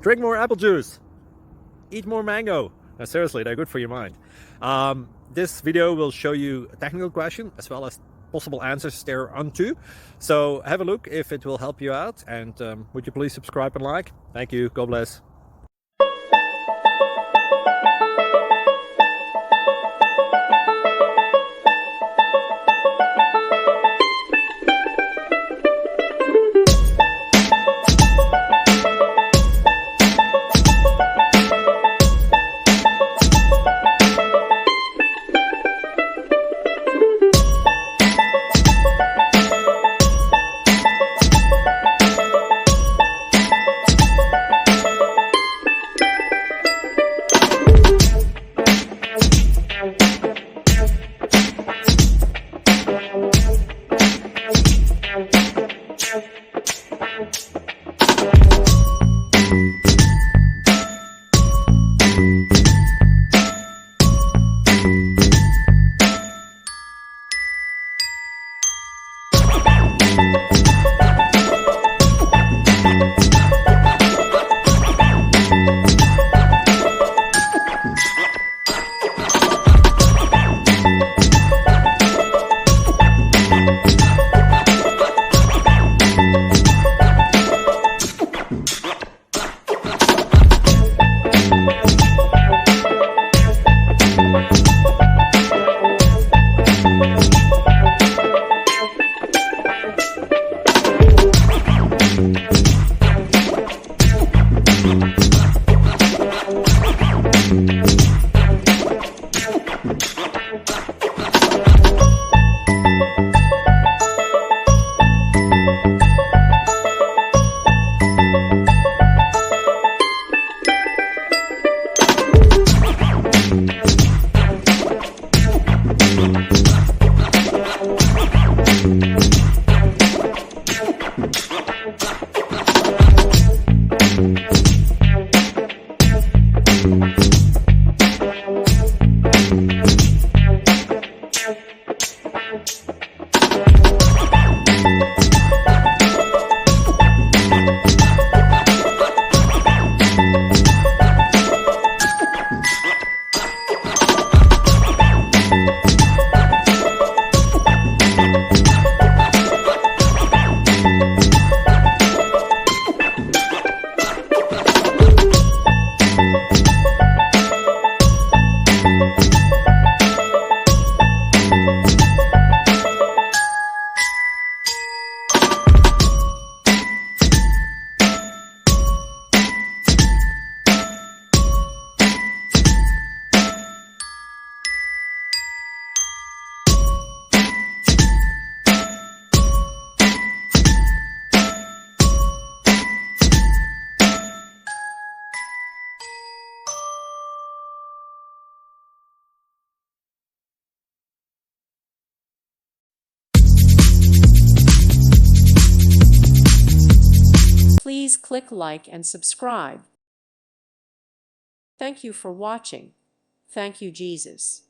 Drink more apple juice. Eat more mango. No, seriously, they're good for your mind. This video will show you a technical question as well as possible answers thereunto. So have a look if it will help you out, and would you please subscribe and like? Thank you. God bless. Please click like and subscribe. Thank you for watching. Thank you, Jesus.